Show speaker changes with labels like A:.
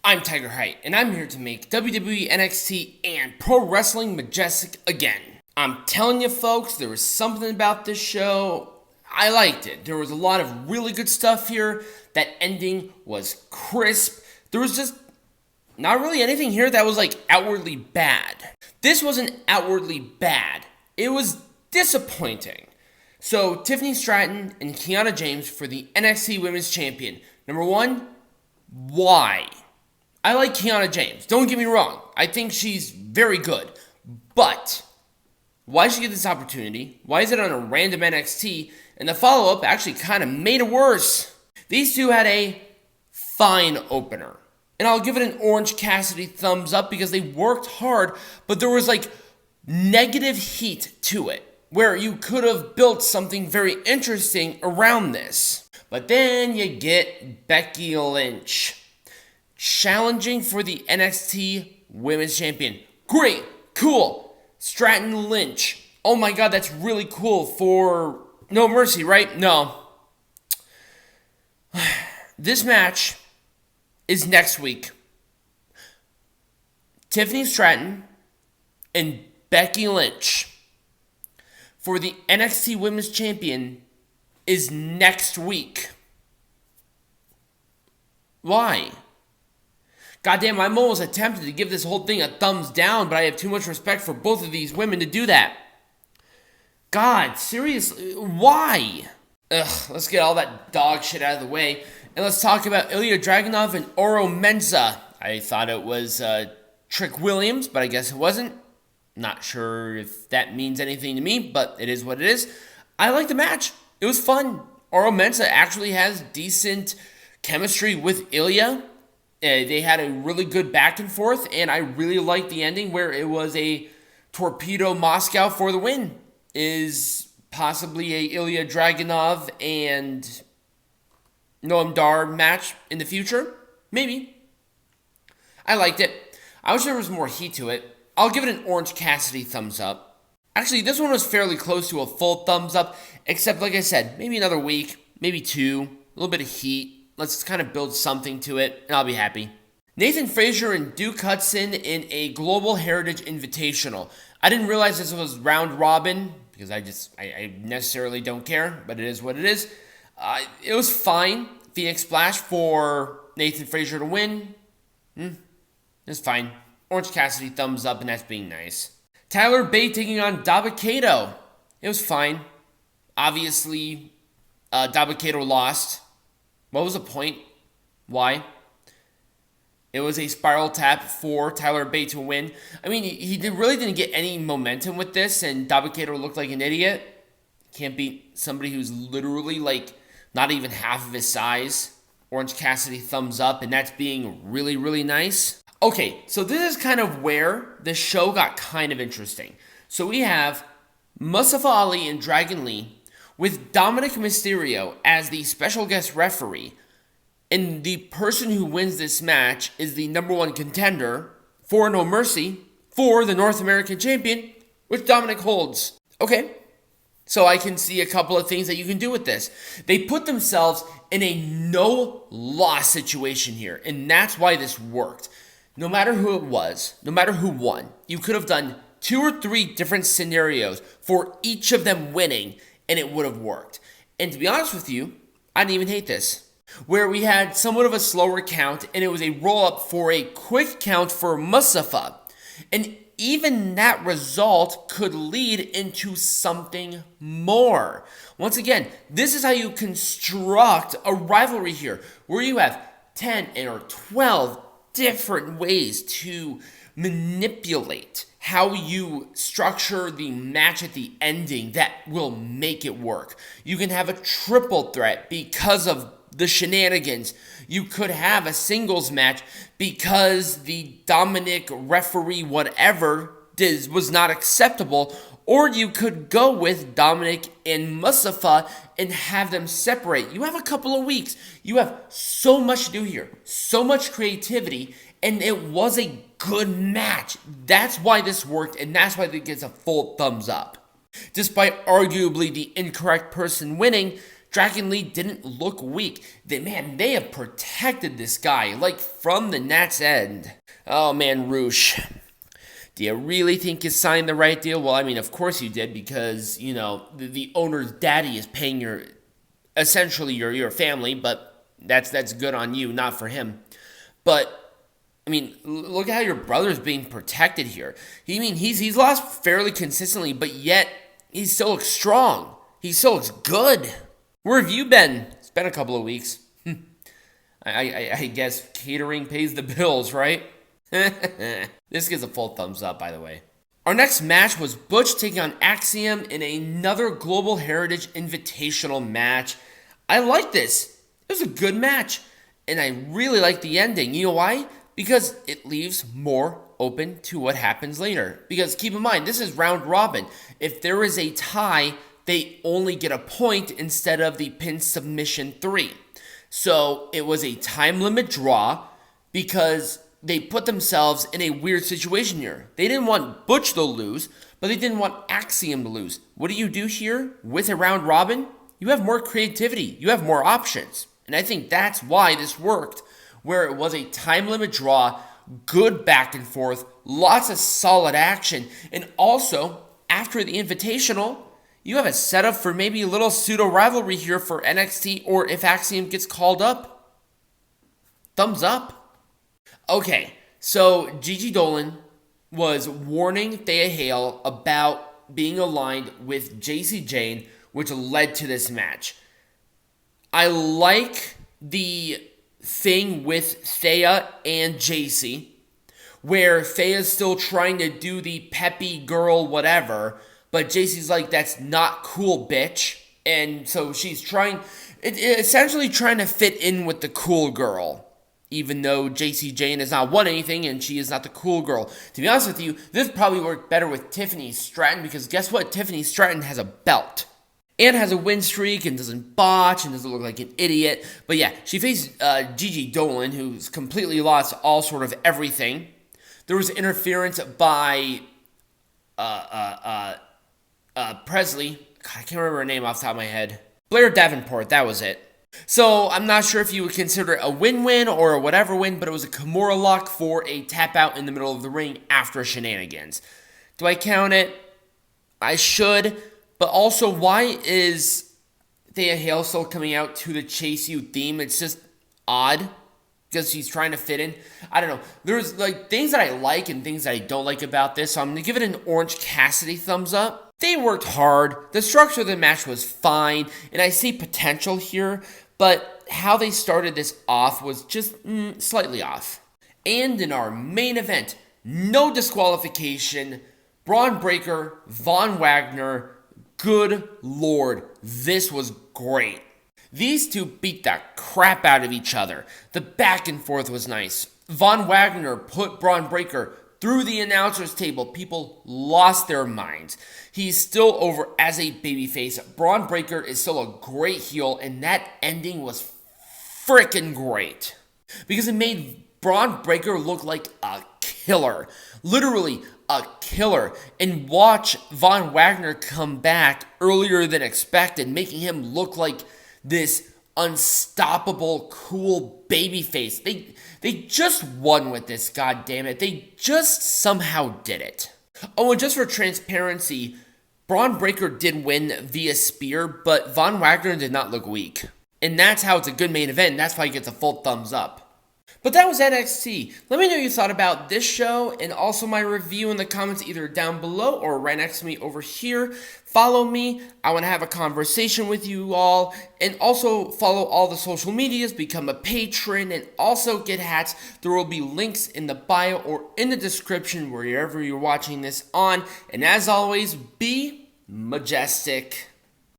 A: I'm Tiger Height, and I'm here to make WWE NXT and Pro Wrestling Majestic again. I'm telling you folks, there was something about this show, I liked it. There was a lot of really good stuff here. That ending was crisp. There was just not really anything here that was like outwardly bad. This wasn't outwardly bad. It was disappointing. So, Tiffany Stratton and Kiana James for the NXT Women's Champion. Number one, why? I like Kiana James. Don't get me wrong. I think she's very good. But why did she get this opportunity? Why is it on a random NXT? And the follow-up actually kind of made it worse. These two had a fine opener. And I'll give it an Orange Cassidy thumbs up because they worked hard, but there was like negative heat to it, where you could have built something very interesting around this. But then you get Becky Lynch challenging for the NXT Women's Champion. Great, cool. Stratton Lynch. Oh my god, that's really cool for No Mercy, right? No. This match is next week. Tiffany Stratton and Becky Lynch for the NXT Women's Champion is next week. Why? Goddamn, I'm almost tempted to give this whole thing a thumbs down, but I have too much respect for both of these women to do that. God, seriously, why? Ugh, let's get all that dog shit out of the way, and let's talk about Ilja Dragunov and Mensah. I thought it was Trick Williams, but I guess it wasn't. Not sure if that means anything to me, but it is what it is. I liked the match. It was fun. Mensah actually has decent chemistry with Ilja. They had a really good back and forth, and I really liked the ending where it was a Torpedo Moscow for the win. Is possibly a Ilja Dragunov and Noam Dar match in the future? Maybe. I liked it. I wish there was more heat to it. I'll give it an Orange Cassidy thumbs up. Actually, this one was fairly close to a full thumbs up, except like I said, maybe another week, maybe two, a little bit of heat. Let's kind of build something to it, and I'll be happy. Nathan Frazer and Duke Hudson in a Global Heritage Invitational. I didn't realize this was round robin, because I necessarily don't care, but it is what it is. It was fine. Phoenix Splash for Nathan Frazer to win. It's fine. Orange Cassidy thumbs up, and that's being nice. Tyler Bate taking on Dabba-Kato. It was fine. Obviously, Dabba-Kato lost. What was the point? Why? It was a spiral tap for Tyler Bate to win. I mean, he really didn't get any momentum with this, and Dabba-Kato looked like an idiot. Can't beat somebody who's literally like not even half of his size. Orange Cassidy thumbs up, and that's being really, really nice. Okay, so this is kind of where the show got kind of interesting. So we have Mustafa Ali and Dragon Lee with Dominik Mysterio as the special guest referee. And the person who wins this match is the number one contender for No Mercy for the North American Champion, which Dominik holds. Okay, so I can see a couple of things that you can do with this. They put themselves in a no-loss situation here, and that's why this worked. No matter who it was, no matter who won, you could have done 2 or 3 different scenarios for each of them winning, and it would have worked. And to be honest with you, I didn't even hate this. Where we had somewhat of a slower count, and it was a roll-up for a quick count for Mustafa. And even that result could lead into something more. Once again, this is how you construct a rivalry here, where you have 10 or 12 different ways to manipulate how you structure the match at the ending that will make it work. You can have a triple threat because of the shenanigans. You could have a singles match because the Dominik referee whatever was not acceptable, or you could go with Dominik and Mustafa and have them separate. You have a couple of weeks. You have so much to do here, so much creativity, and it was a good match. That's why this worked, and that's why it gets a full thumbs up. Despite arguably the incorrect person winning, Dragon Lee didn't look weak. They have protected this guy, like from the net's end. Oh man, Roosh. Do you really think you signed the right deal? Well, I mean, of course you did, because, the owner's daddy is paying essentially your family, but that's good on you, not for him. But, I mean, look at how your brother's being protected here. He's lost fairly consistently, but yet he still looks strong. He still looks good. Where have you been? It's been a couple of weeks. I guess catering pays the bills, right? This gets a full thumbs up, by the way. Our next match was Butch taking on Axiom in another Global Heritage Invitational match. I like this. It was a good match, and I really like the ending. You know why? Because it leaves more open to what happens later. Because keep in mind, this is round robin. If there is a tie, they only get a point instead of the pin submission 3. So it was a time limit draw because they put themselves in a weird situation here. They didn't want Butch to lose, but they didn't want Axiom to lose. What do you do here with a round robin? You have more creativity. You have more options. And I think that's why this worked, where it was a time limit draw, good back and forth, lots of solid action, and also, after the Invitational, you have a setup for maybe a little pseudo-rivalry here for NXT, or if Axiom gets called up. Thumbs up. Okay, so Gigi Dolin was warning Thea Hale about being aligned with JC Jane, which led to this match. I like the thing with Thea and JC, where Thea's still trying to do the peppy girl whatever, but JC's like, that's not cool, bitch. And so she's essentially trying to fit in with the cool girl, even though JC Jane has not won anything and she is not the cool girl. To be honest with you, this probably worked better with Tiffany Stratton, because guess what? Tiffany Stratton has a belt and has a win streak and doesn't botch and doesn't look like an idiot. But yeah, she faced Gigi Dolin, who's completely lost all sort of everything. There was interference by Presley. God, I can't remember her name off the top of my head. Blair Davenport, that was it. So I'm not sure if you would consider it a win-win or a whatever win, but it was a Kimura lock for a tap out in the middle of the ring after shenanigans. Do I count it? I should. But also, why is Thea Hale still coming out to the Chase You theme? It's just odd because she's trying to fit in. I don't know. There's things that I like and things that I don't like about this. So I'm going to give it an Orange Cassidy thumbs up. They worked hard. The structure of the match was fine, and I see potential here, but how they started this off was just slightly off. And in our main event, no disqualification, Braun Breaker, Von Wagner. Good Lord, this was great. These two beat the crap out of each other. The back and forth was nice. Von Wagner put Braun Breaker through the announcer's table. People lost their minds. He's still over as a babyface. Braun Breaker is still a great heel, and that ending was freaking great. Because it made Braun Breaker look like a killer. Literally a killer. And watch Von Wagner come back earlier than expected, making him look like this unstoppable, cool babyface. They just won with this, goddammit. They just somehow did it. Oh, and just for transparency, Braun Breaker did win via spear, but Von Wagner did not look weak. And that's how it's a good main event, and that's why he gets a full thumbs up. But that was NXT. Let me know what you thought about this show and also my review in the comments either down below or right next to me over here. Follow me. I want to have a conversation with you all. And also follow all the social medias, become a patron, and also get hats. There will be links in the bio or in the description wherever you're watching this on. And as always, be majestic.